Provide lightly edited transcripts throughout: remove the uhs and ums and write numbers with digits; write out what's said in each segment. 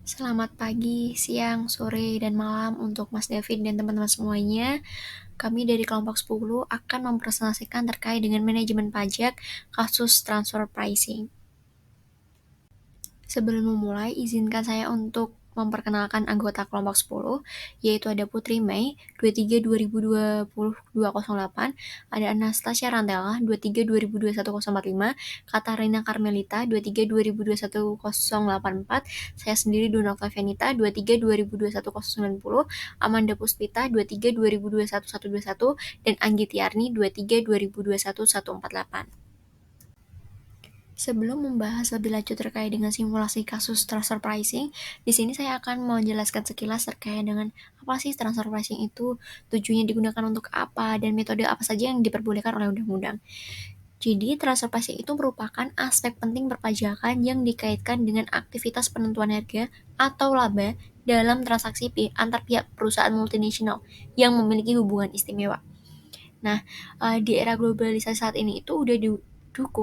Selamat pagi, siang, sore, dan malam untuk Mas David dan teman-teman semuanya. Kami dari kelompok 10 akan mempresentasikan terkait dengan manajemen pajak kasus transfer pricing. Sebelum memulai, izinkan saya untuk memperkenalkan anggota kelompok 10, yaitu ada Putri Mei, 23-2020-208, ada Anastasia Rantela, 23-2021-045, Katarina Carmelita, 23-2021-084, saya sendiri Dona Octavianita, 23-2021-090, Amanda Puspita, 23-2021-121, dan Anggi Tiarni, 23-2021-148. Sebelum membahas lebih lanjut terkait dengan simulasi kasus transfer pricing, di sini saya akan menjelaskan sekilas terkait dengan apa sih transfer pricing itu, tujuannya digunakan untuk apa, dan metode apa saja yang diperbolehkan oleh undang-undang. Jadi, transfer pricing itu merupakan aspek penting perpajakan yang dikaitkan dengan aktivitas penentuan harga atau laba dalam transaksi antar pihak perusahaan multinasional yang memiliki hubungan istimewa. Nah, di era globalisasi saat ini itu udah didukung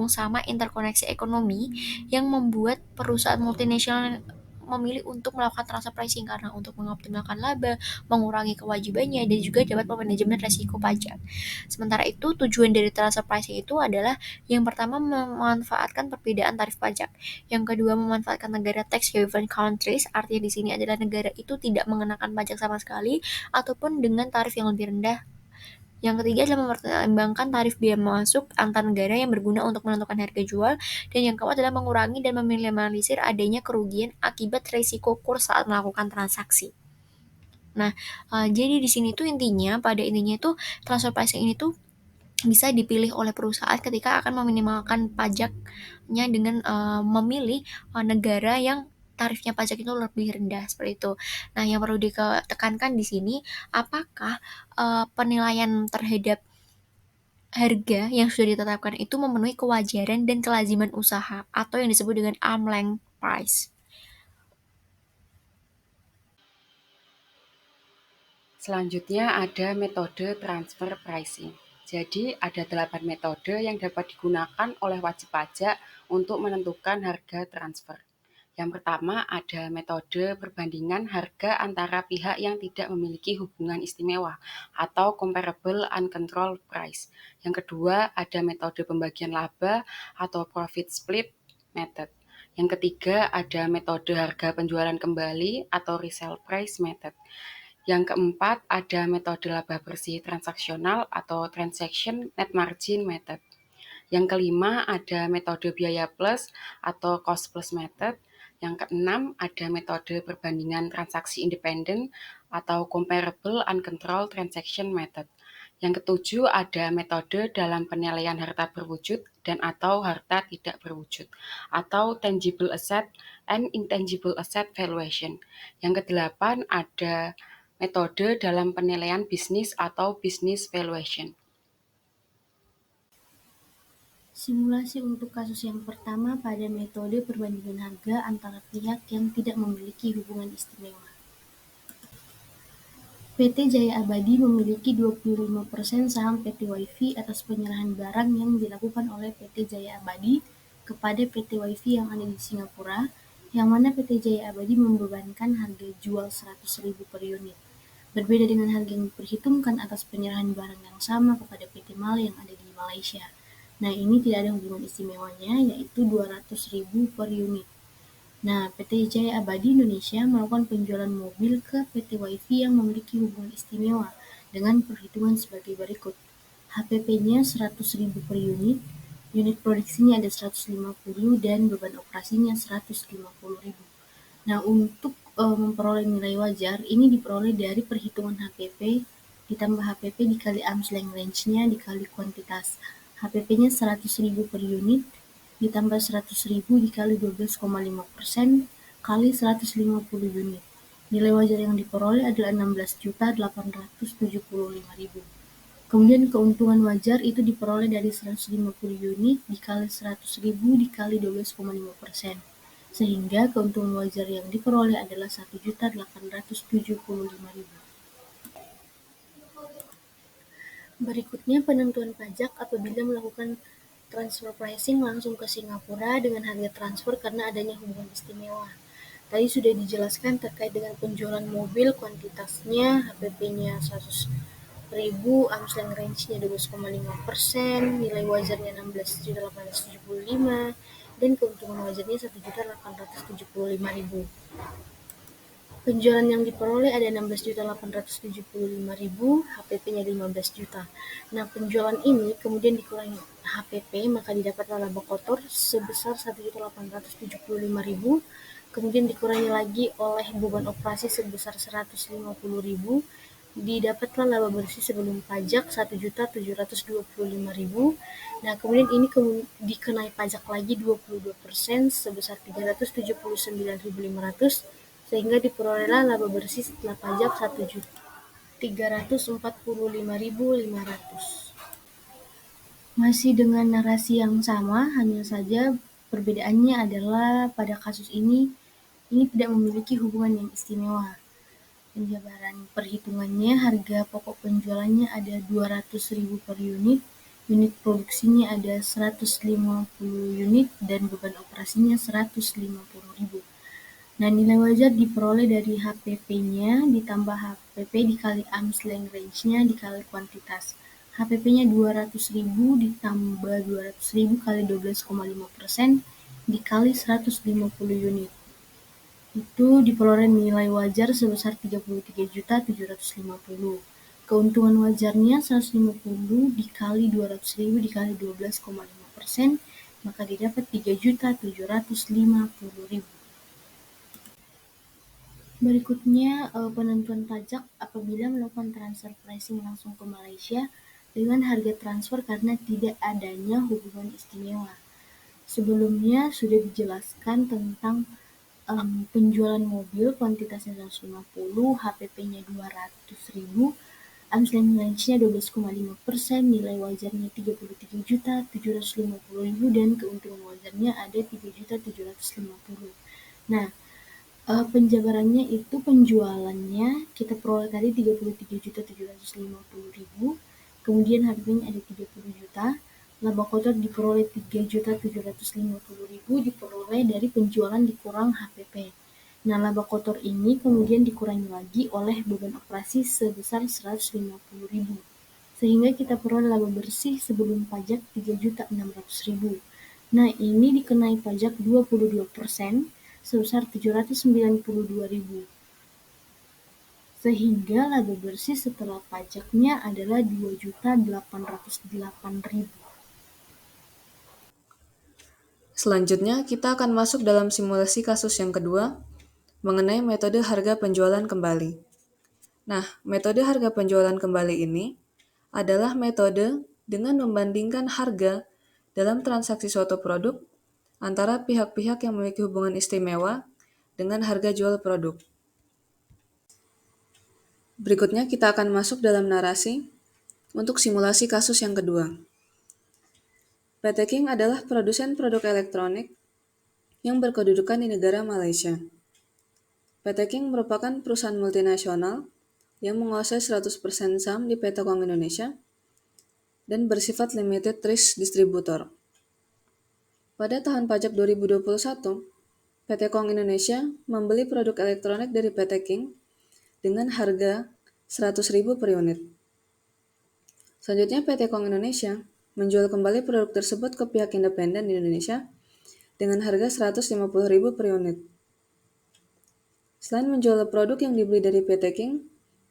sama interkoneksi ekonomi yang membuat perusahaan multinasional memilih untuk melakukan transfer pricing karena untuk mengoptimalkan laba, mengurangi kewajibannya, dan juga dapat manajemen resiko pajak. Sementara itu, tujuan dari transfer pricing itu adalah yang pertama memanfaatkan perbedaan tarif pajak, yang kedua memanfaatkan negara tax haven countries, artinya di sini adalah negara itu tidak mengenakan pajak sama sekali ataupun dengan tarif yang lebih rendah. Yang ketiga adalah mempertimbangkan tarif biaya masuk antar negara yang berguna untuk menentukan harga jual. Dan yang keempat adalah mengurangi dan meminimalisir adanya kerugian akibat risiko kurs saat melakukan transaksi. Nah, jadi di sini tuh pada intinya itu transfer pricing ini tuh bisa dipilih oleh perusahaan ketika akan meminimalkan pajaknya dengan memilih negara yang tarifnya pajak itu lebih rendah seperti itu. Nah, yang perlu ditekankan di sini, apakah penilaian terhadap harga yang sudah ditetapkan itu memenuhi kewajaran dan kelaziman usaha atau yang disebut dengan arm's length price. Selanjutnya ada metode transfer pricing. Jadi ada 8 metode yang dapat digunakan oleh wajib pajak untuk menentukan harga transfer. Yang pertama ada metode perbandingan harga antara pihak yang tidak memiliki hubungan istimewa atau comparable uncontrolled price. Yang kedua ada metode pembagian laba atau profit split method. Yang ketiga ada metode harga penjualan kembali atau resale price method. Yang keempat, ada metode laba bersih transaksional atau transaction net margin method. Yang kelima, ada metode biaya plus atau cost plus method. Yang keenam, ada metode perbandingan transaksi independen atau comparable uncontrolled transaction method. Yang ketujuh, ada metode dalam penilaian harta berwujud dan atau harta tidak berwujud atau tangible asset and intangible asset valuation. Yang kedelapan, ada metode dalam penilaian bisnis atau business valuation. Simulasi untuk kasus yang pertama pada metode perbandingan harga antara pihak yang tidak memiliki hubungan istimewa. PT Jaya Abadi memiliki 25% saham PT WiFi atas penyerahan barang yang dilakukan oleh PT Jaya Abadi kepada PT WiFi yang ada di Singapura, yang mana PT Jaya Abadi membebankan harga jual 100.000 per unit. Berbeda dengan harga yang diperhitungkan atas penyerahan barang yang sama kepada PT Male yang ada di Malaysia. Nah, ini tidak ada hubungan istimewanya, yaitu 200.000 per unit. Nah, PT Jaya Abadi Indonesia melakukan penjualan mobil ke PT WiFi yang memiliki hubungan istimewa dengan perhitungan sebagai berikut. HPP-nya 100.000 per unit, unit produksinya ada 150 dan beban operasinya 150.000. Nah, untuk memperoleh nilai wajar, ini diperoleh dari perhitungan HPP ditambah HPP dikali arm's length range-nya dikali kuantitas. HPP-nya 100.000 per unit ditambah 100.000 dikali 12,5% kali 150 unit. Nilai wajar yang diperoleh adalah 16.875.000. Kemudian keuntungan wajar itu diperoleh dari 150 unit dikali 100.000 dikali 12,5%. Sehingga keuntungan wajar yang diperoleh adalah 1.875.000. Berikutnya penentuan pajak apabila melakukan transfer pricing langsung ke Singapura dengan harga transfer karena adanya hubungan istimewa. Tadi sudah dijelaskan terkait dengan penjualan mobil, kuantitasnya, HPP-nya 100.000, arm's length range-nya 12,5%, nilai wajarnya 16.875, dan keuntungan wajarnya 1.875.000. Penjualan yang diperoleh ada 16.875.000, HPP-nya 15 juta. Nah, penjualan ini kemudian dikurangi HPP, maka didapatlah laba kotor sebesar 1.875.000, kemudian dikurangi lagi oleh beban operasi sebesar 150.000, didapatlah laba bersih sebelum pajak 1.725.000. Nah, kemudian ini dikenai pajak lagi 22% sebesar 379.500, sehingga diperolehlah laba bersih setelah pajak 1.345.500. Masih dengan narasi yang sama, hanya saja perbedaannya adalah pada kasus ini tidak memiliki hubungan yang istimewa. Penjabaran perhitungannya, harga pokok penjualannya ada 200.000 per unit, unit produksinya ada 150 unit, dan beban operasinya 150.000. Nah, nilai wajar diperoleh dari HPP-nya ditambah HPP dikali arm's length range-nya dikali kuantitas. HPP-nya 200.000 ditambah 200.000 kali 12,5% dikali 150 unit. Itu diperoleh nilai wajar sebesar 33.750. Keuntungan wajarnya 150 dikali 200.000 dikali 12,5%, maka didapat 3.750.000. Berikutnya, penentuan pajak apabila melakukan transfer pricing langsung ke Malaysia dengan harga transfer karena tidak adanya hubungan istimewa. Sebelumnya sudah dijelaskan tentang penjualan mobil, kuantitasnya 150, HPP-nya 200.000, arm's length range-nya 12,5%, nilai wajarnya 33.750.000, dan keuntungan wajarnya ada 3.750. Nah, penjabarannya itu penjualannya kita peroleh tadi 33.750.000, kemudian HPP-nya ada 30 juta, laba kotor diperoleh 3.750.000 diperoleh dari penjualan dikurang HPP. Nah, laba kotor ini kemudian dikurangi lagi oleh beban operasi sebesar 150.000, sehingga kita peroleh laba bersih sebelum pajak 3.600.000. Nah, ini dikenai pajak 22% sebesar 792.000, sehingga laba bersih setelah pajaknya adalah 2.808.000. Selanjutnya, kita akan masuk dalam simulasi kasus yang kedua mengenai metode harga penjualan kembali. Nah, metode harga penjualan kembali ini adalah metode dengan membandingkan harga dalam transaksi suatu produk antara pihak-pihak yang memiliki hubungan istimewa dengan harga jual produk. Berikutnya kita akan masuk dalam narasi untuk simulasi kasus yang kedua. PT King adalah produsen produk elektronik yang berkedudukan di negara Malaysia. PT King merupakan perusahaan multinasional yang menguasai 100% saham di PT Kong Indonesia dan bersifat limited risk distributor. Pada tahun pajak 2021, PT Kong Indonesia membeli produk elektronik dari PT King dengan harga 100.000 per unit. Selanjutnya PT Kong Indonesia menjual kembali produk tersebut ke pihak independen di Indonesia dengan harga 150.000 per unit. Selain menjual produk yang dibeli dari PT King,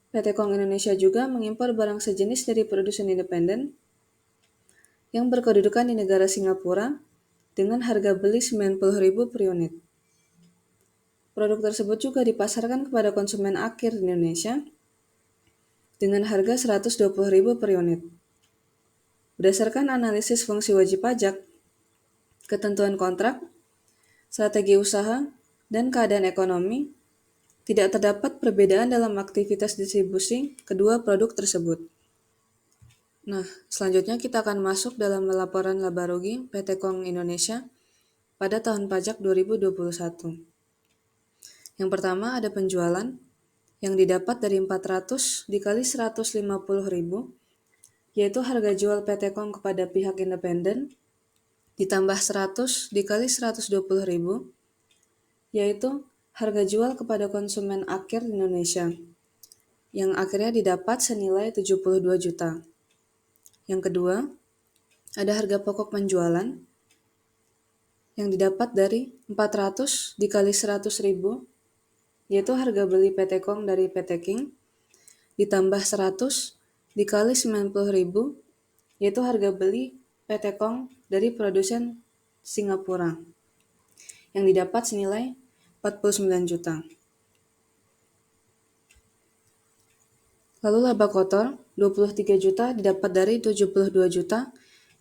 PT Kong Indonesia juga mengimpor barang sejenis dari produsen independen yang berkedudukan di negara Singapura dengan harga beli 90.000 per unit. Produk tersebut juga dipasarkan kepada konsumen akhir di Indonesia dengan harga 120.000 per unit. Berdasarkan analisis fungsi wajib pajak, ketentuan kontrak, strategi usaha, dan keadaan ekonomi, tidak terdapat perbedaan dalam aktivitas distribusi kedua produk tersebut. Nah, selanjutnya kita akan masuk dalam laporan laba rugi PT Kong Indonesia pada tahun pajak 2021. Yang pertama ada penjualan yang didapat dari 400 dikali 150.000, yaitu harga jual PT Kong kepada pihak independen, ditambah 100 dikali 120.000, yaitu harga jual kepada konsumen akhir di Indonesia, yang akhirnya didapat senilai 72 juta. Yang kedua, ada harga pokok penjualan yang didapat dari 400 dikali 100 ribu, yaitu harga beli PT Kong dari PT King, ditambah 100 dikali 90 ribu, yaitu harga beli PT Kong dari produsen Singapura, yang didapat senilai 49 juta. Lalu laba kotor 23 juta didapat dari 72 juta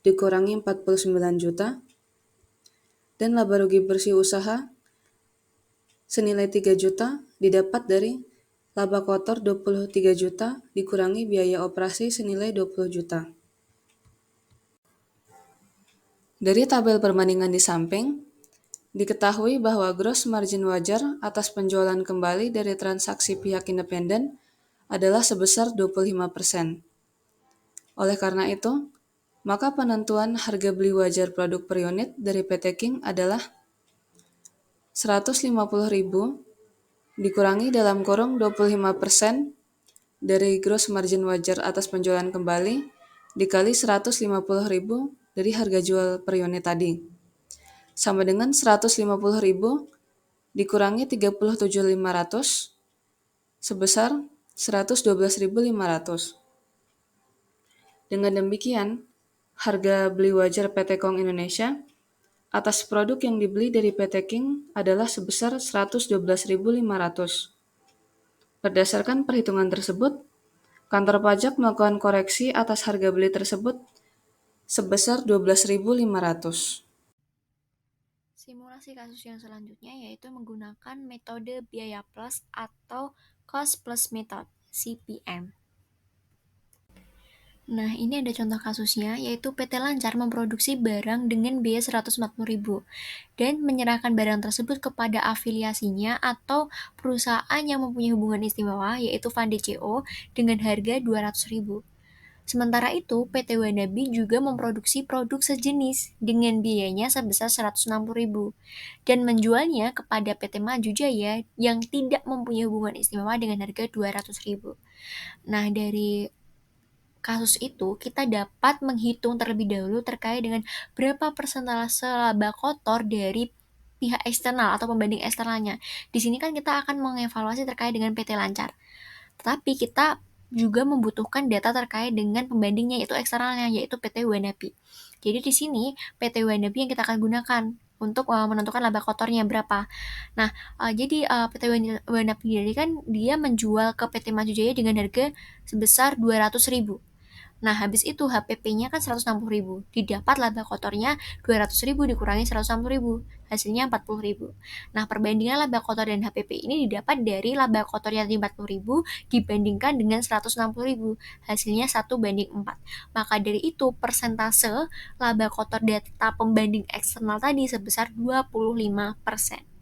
dikurangi 49 juta, dan laba rugi bersih usaha senilai 3 juta didapat dari laba kotor 23 juta dikurangi biaya operasi senilai 20 juta. Dari tabel perbandingan di samping, diketahui bahwa gross margin wajar atas penjualan kembali dari transaksi pihak independen adalah sebesar 25%. Oleh karena itu, maka penentuan harga beli wajar produk per unit dari PT King adalah 150.000 dikurangi dalam kurung 25% dari gross margin wajar atas penjualan kembali dikali 150.000 dari harga jual per unit tadi, sama dengan 150.000 dikurangi 37.500 sebesar 112.500. Dengan demikian, harga beli wajar PT Kong Indonesia atas produk yang dibeli dari PT King adalah sebesar 112.500. Berdasarkan perhitungan tersebut, kantor pajak melakukan koreksi atas harga beli tersebut sebesar 12.500. Simulasi kasus yang selanjutnya yaitu menggunakan metode biaya plus atau cost plus method, CPM. Nah, ini ada contoh kasusnya, yaitu PT Lancar memproduksi barang dengan biaya 140.000 dan menyerahkan barang tersebut kepada afiliasinya atau perusahaan yang mempunyai hubungan istimewa, yaitu Fandi CO, dengan harga 200.000. Sementara itu, PT Wanabi juga memproduksi produk sejenis dengan biayanya sebesar 160.000 dan menjualnya kepada PT Maju Jaya yang tidak mempunyai hubungan istimewa dengan harga 200.000. Nah, dari kasus itu kita dapat menghitung terlebih dahulu terkait dengan berapa persentase laba kotor dari pihak eksternal atau pembanding eksternalnya. Di sini kan kita akan mengevaluasi terkait dengan PT Lancar. Tetapi kita juga membutuhkan data terkait dengan pembandingnya yaitu eksternalnya yaitu PT Wanapi. Jadi di sini PT Wanapi yang kita akan gunakan untuk menentukan laba kotornya berapa. Nah, jadi PT Wanapi jadi kan dia menjual ke PT Maju Jaya dengan harga sebesar 200.000. Nah, habis itu HPP-nya kan 160.000. Didapat laba kotornya 200.000 dikurangi 160.000. Hasilnya 40.000. Nah, perbandingan laba kotor dan HPP ini didapat dari laba kotornya 40.000 dibandingkan dengan 160.000. Hasilnya 1:4. Maka dari itu, persentase laba kotor data pembanding eksternal tadi sebesar 25%.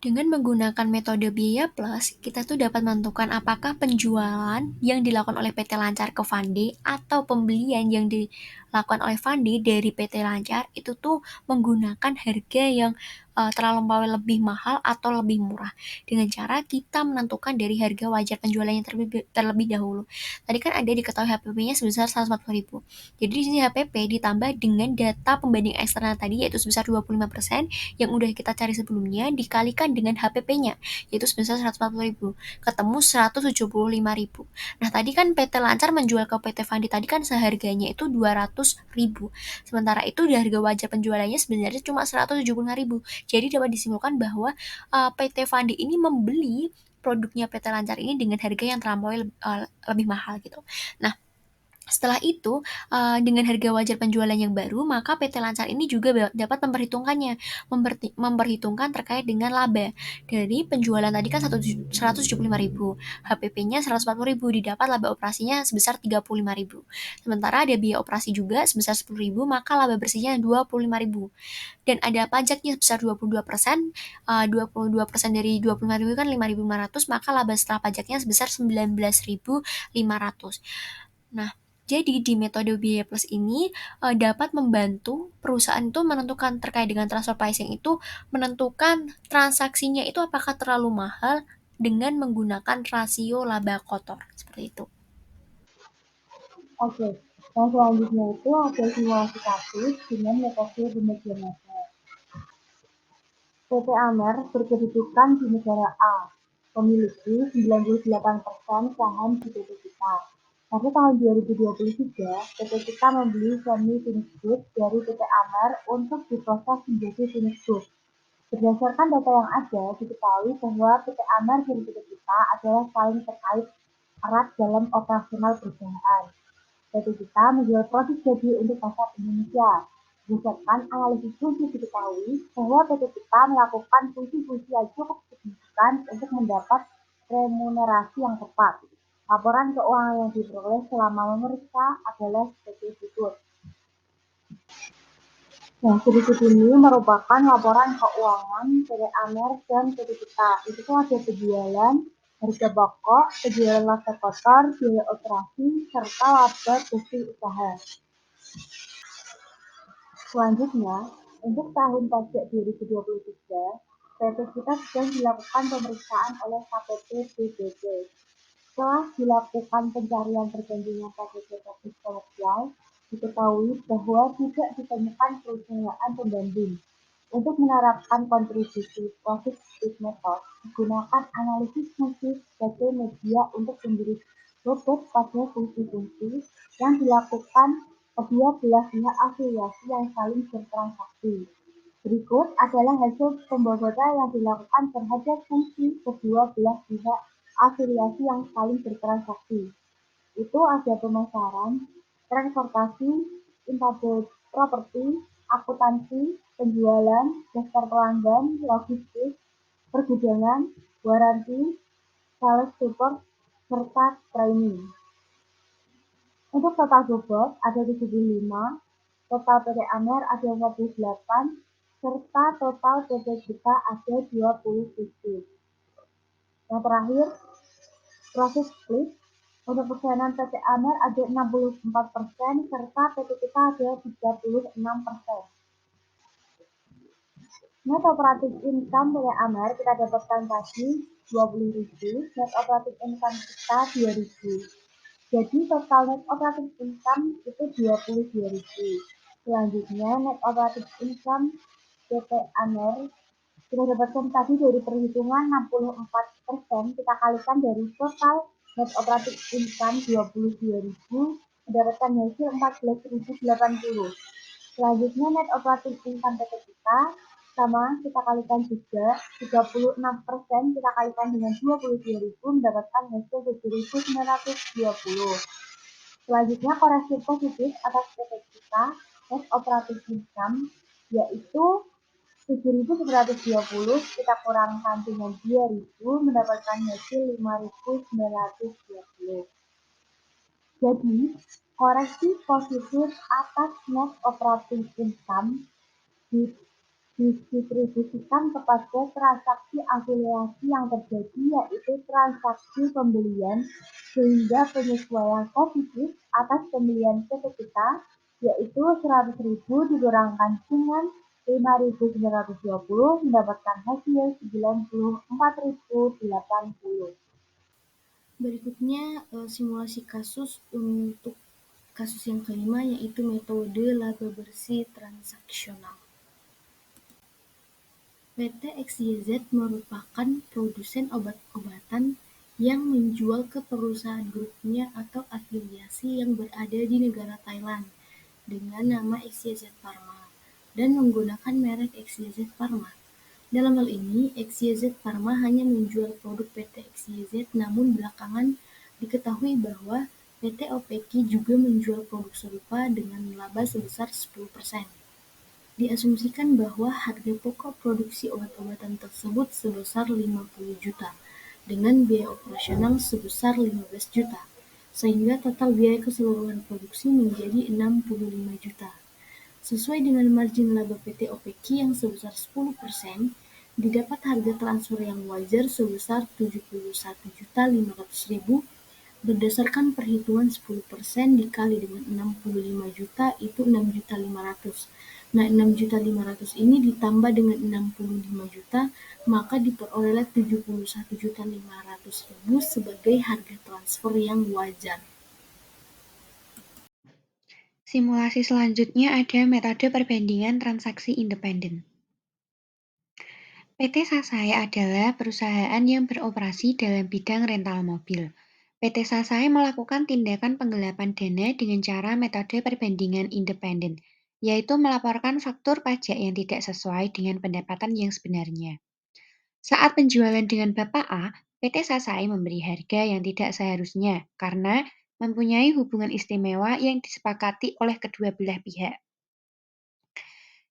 Dengan menggunakan metode biaya plus, kita tuh dapat menentukan apakah penjualan yang dilakukan oleh PT Lancar ke Fandi atau pembelian yang dilakukan oleh Fandi dari PT Lancar itu tuh menggunakan harga yang terlampau lebih mahal atau lebih murah. Dengan cara kita menentukan dari harga wajar penjualannya terlebih dahulu. Tadi kan ada diketahui HPP-nya sebesar 140.000. Jadi di sini HPP ditambah dengan data pembanding eksternal tadi yaitu sebesar 25% yang udah kita cari sebelumnya dikalikan dengan HPP-nya yaitu sebesar 140.000 ketemu 175.000. Nah, tadi kan PT Lancar menjual ke PT Fandi tadi kan seharganya itu 200.000. Sementara itu di harga wajar penjualannya sebenarnya cuma 175.000. Jadi dapat disimpulkan bahwa PT Fandi ini membeli produknya PT Lancar ini dengan harga yang terlampau lebih mahal gitu. Nah, setelah itu, dengan harga wajar penjualan yang baru, maka PT Lancar ini juga dapat memperhitungkan terkait dengan laba. Dari penjualan tadi kan 175.000, HPP-nya 140.000, didapat laba operasinya sebesar 35.000. Sementara ada biaya operasi juga sebesar 10.000, maka laba bersihnya 25.000. Dan ada pajaknya sebesar 22%, 22% dari 25.000 kan 5.500, maka laba setelah pajaknya sebesar 19.500. Nah, Jadi di metode biaya plus ini dapat membantu perusahaan itu menentukan terkait dengan transfer pricing itu menentukan transaksinya itu apakah terlalu mahal dengan menggunakan rasio laba kotor seperti itu. Oke, yang selanjutnya itu ada simulasi kasus dengan metode demikian saja. PT Amer berkedudukan di negara A, memiliki 98% saham di PT Kita. Pada tahun 2023, PT Kita membeli semi finished goods dari PT Amer untuk diproses menjadi finished goods. Berdasarkan data yang ada, diketahui bahwa PT Amer dan PT Kita adalah saling terkait erat dalam operasional perusahaan. PT Kita menjual produk jadi untuk pasar Indonesia. Berdasarkan analisis fungsi diketahui bahwa PT Kita melakukan fungsi-fungsi yang cukup signifikan untuk mendapat remunerasi yang tepat. Laporan keuangan yang diperoleh selama memeriksa adalah sebagai berikut. Nah, sedikit ini merupakan laporan keuangan PT Amer dan PT Kita. Itu tuh ada penjualan, harga pokok, penjualan laba kotor, biaya operasi, serta laba bersih usaha. Selanjutnya, untuk tahun pajak 2023, PT Kita sedang dilakukan pemeriksaan oleh KPP BPT. Setelah dilakukan pencarian perjanjian KPP teknis komersial, diketahui bahwa tidak ditemukan perusahaan pembanding. Untuk menerapkan kontribusi profit split method, digunakan analisis fungsi sebagai media untuk memberi bobot pada fungsi-fungsi yang dilakukan kedua belah pihak afiliasi yang saling bertransaksi. Berikut adalah hasil pembobotan yang dilakukan terhadap fungsi kedua belah pihak afiliasi yang saling bertransaksi. Itu ada pemasaran, transportasi, intangible properti, akuntansi, penjualan, daftar pelanggan, logistik, pergudangan, waranti, sales support, serta training. Untuk total bobot ada 75, total PT Amer ada 48, serta total PT Kita ada 27. Yang terakhir, profit split. Untuk persenan PT Amer ada 64%, serta PT Kita ada 36%. Net operating income PT Amer kita dapatkan tadi 20.000, net operating income kita 2.000. Jadi total net operating income itu 22.000. Selanjutnya net operating income PT Amer kita dapatkan tadi dari perhitungan 64%, kita kalikan dari total net operating income 22.000, mendapatkan hasil 14.080. Selanjutnya net operating income PT Kita sama kita kalikan juga 36%, kita kalikan dengan 22.000, mendapatkan hasil 7.920. Selanjutnya koreksi positif atas PT Kita net operating income yaitu 7.920 kita kurangkan dengan 2.000 mendapatkan hasil 5.920. Jadi, koreksi positif atas net operating income didistribusikan kepada transaksi afiliasi yang terjadi yaitu transaksi pembelian sehingga penyesuaian positif atas pembelian PT Kita yaitu 100.000 dikurangkan dengan 5.920 mendapatkan hasil 94.080. Berikutnya simulasi kasus untuk kasus yang kelima yaitu metode laba bersih transaksional. PT XYZ merupakan produsen obat-obatan yang menjual ke perusahaan grupnya atau afiliasi yang berada di negara Thailand dengan nama XYZ Pharma dan menggunakan merek XYZ Pharma. Dalam hal ini, XYZ Pharma hanya menjual produk PT XYZ, namun belakangan diketahui bahwa PT OPK juga menjual produk serupa dengan laba sebesar 10%. Diasumsikan bahwa harga pokok produksi obat-obatan tersebut sebesar 50 juta, dengan biaya operasional sebesar 15 juta, sehingga total biaya keseluruhan produksi menjadi 65 juta. Sesuai dengan margin laba PT OPK yang sebesar 10%, didapat harga transfer yang wajar sebesar 71.500.000 Berdasarkan perhitungan 10% dikali dengan 65 juta itu 6.500.000. Nah, 6.500.000 ini ditambah dengan 65 juta, maka diperolehlah 71.500.000 sebagai harga transfer yang wajar. Simulasi selanjutnya ada metode perbandingan transaksi independen. PT Sasai adalah perusahaan yang beroperasi dalam bidang rental mobil. PT Sasai melakukan tindakan penggelapan dana dengan cara metode perbandingan independen, yaitu melaporkan faktur pajak yang tidak sesuai dengan pendapatan yang sebenarnya. Saat penjualan dengan Bapak A, PT Sasai memberi harga yang tidak seharusnya karena mempunyai hubungan istimewa yang disepakati oleh kedua belah pihak.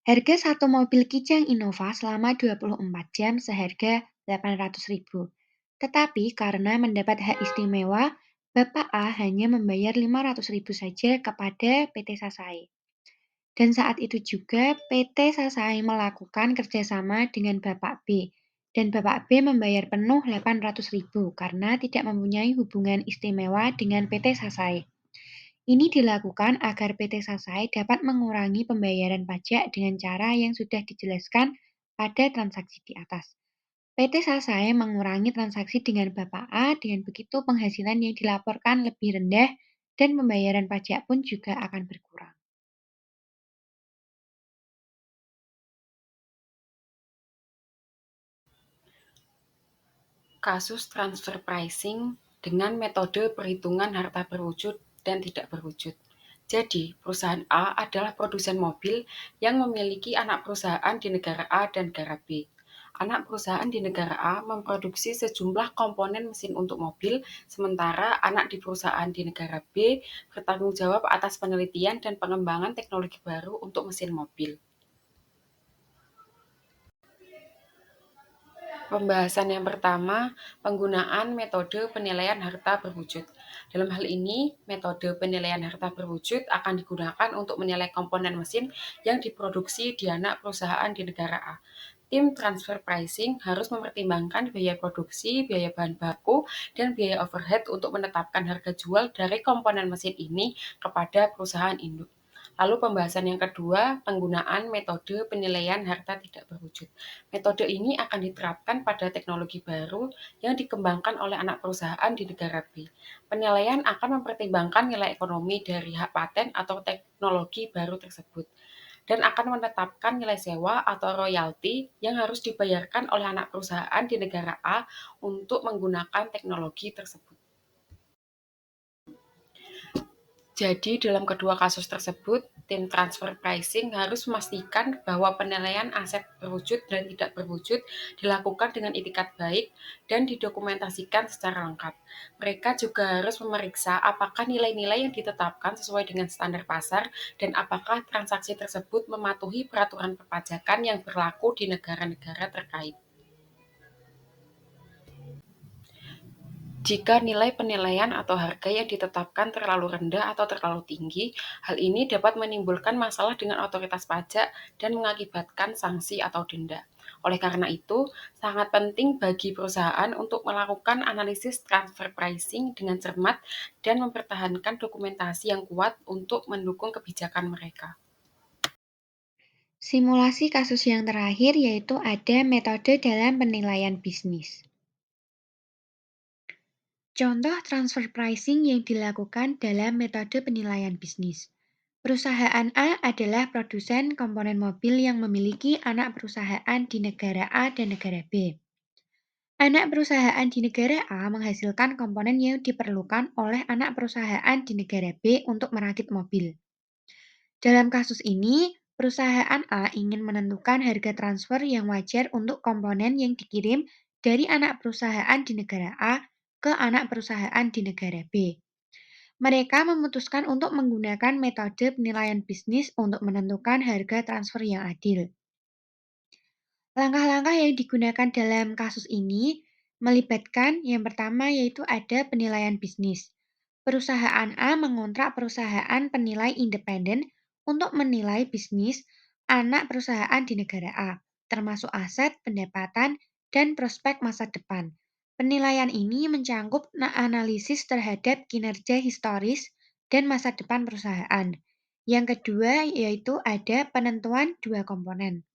Harga satu mobil Kijang Innova selama 24 jam seharga 800.000. Tetapi karena mendapat hak istimewa, Bapak A hanya membayar 500.000 saja kepada PT Sasai. Dan saat itu juga PT Sasai melakukan kerjasama dengan Bapak B. Dan Bapak B membayar penuh 800.000 karena tidak mempunyai hubungan istimewa dengan PT Sasai. Ini dilakukan agar PT Sasai dapat mengurangi pembayaran pajak dengan cara yang sudah dijelaskan pada transaksi di atas. PT Sasai mengurangi transaksi dengan Bapak A, dengan begitu penghasilan yang dilaporkan lebih rendah dan pembayaran pajak pun juga akan berkurang. Kasus transfer pricing dengan metode perhitungan harta berwujud dan tidak berwujud. Jadi, perusahaan A adalah produsen mobil yang memiliki anak perusahaan di negara A dan negara B. Anak perusahaan di negara A memproduksi sejumlah komponen mesin untuk mobil, sementara anak di perusahaan di negara B bertanggung jawab atas penelitian dan pengembangan teknologi baru untuk mesin mobil. Pembahasan yang pertama, penggunaan metode penilaian harta berwujud. Dalam hal ini, metode penilaian harta berwujud akan digunakan untuk menilai komponen mesin yang diproduksi di anak perusahaan di negara A. Tim transfer pricing harus mempertimbangkan biaya produksi, biaya bahan baku, dan biaya overhead untuk menetapkan harga jual dari komponen mesin ini kepada perusahaan induk. Lalu pembahasan yang kedua, penggunaan metode penilaian harta tidak berwujud. Metode ini akan diterapkan pada teknologi baru yang dikembangkan oleh anak perusahaan di negara B. Penilaian akan mempertimbangkan nilai ekonomi dari hak paten atau teknologi baru tersebut dan akan menetapkan nilai sewa atau royalti yang harus dibayarkan oleh anak perusahaan di negara A untuk menggunakan teknologi tersebut. Jadi dalam kedua kasus tersebut, tim transfer pricing harus memastikan bahwa penilaian aset berwujud dan tidak berwujud dilakukan dengan itikat baik dan didokumentasikan secara lengkap. Mereka juga harus memeriksa apakah nilai-nilai yang ditetapkan sesuai dengan standar pasar dan apakah transaksi tersebut mematuhi peraturan perpajakan yang berlaku di negara-negara terkait. Jika nilai penilaian atau harga yang ditetapkan terlalu rendah atau terlalu tinggi, hal ini dapat menimbulkan masalah dengan otoritas pajak dan mengakibatkan sanksi atau denda. Oleh karena itu, sangat penting bagi perusahaan untuk melakukan analisis transfer pricing dengan cermat dan mempertahankan dokumentasi yang kuat untuk mendukung kebijakan mereka. Simulasi kasus yang terakhir yaitu ada metode dalam penilaian bisnis. Contoh transfer pricing yang dilakukan dalam metode penilaian bisnis. Perusahaan A adalah produsen komponen mobil yang memiliki anak perusahaan di negara A dan negara B. Anak perusahaan di negara A menghasilkan komponen yang diperlukan oleh anak perusahaan di negara B untuk merakit mobil. Dalam kasus ini, perusahaan A ingin menentukan harga transfer yang wajar untuk komponen yang dikirim dari anak perusahaan di negara A ke anak perusahaan di negara B. Mereka memutuskan untuk menggunakan metode penilaian bisnis untuk menentukan harga transfer yang adil. Langkah-langkah yang digunakan dalam kasus ini melibatkan yang pertama yaitu ada penilaian bisnis. Perusahaan A mengontrak perusahaan penilai independen untuk menilai bisnis anak perusahaan di negara A, termasuk aset, pendapatan, dan prospek masa depan. Penilaian ini mencakup analisis terhadap kinerja historis dan masa depan perusahaan. Yang kedua yaitu ada penentuan dua komponen.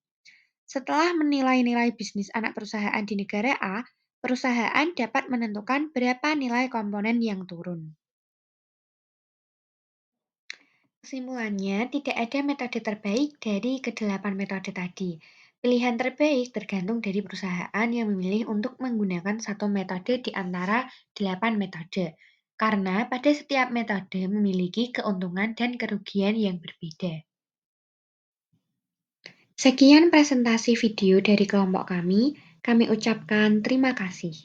Setelah menilai nilai bisnis anak perusahaan di negara A, perusahaan dapat menentukan berapa nilai komponen yang turun. Kesimpulannya, tidak ada metode terbaik dari kedelapan metode tadi. Pilihan terbaik tergantung dari perusahaan yang memilih untuk menggunakan satu metode di antara 8 metode. Karena pada setiap metode memiliki keuntungan dan kerugian yang berbeda. Sekian presentasi video dari kelompok kami ucapkan terima kasih.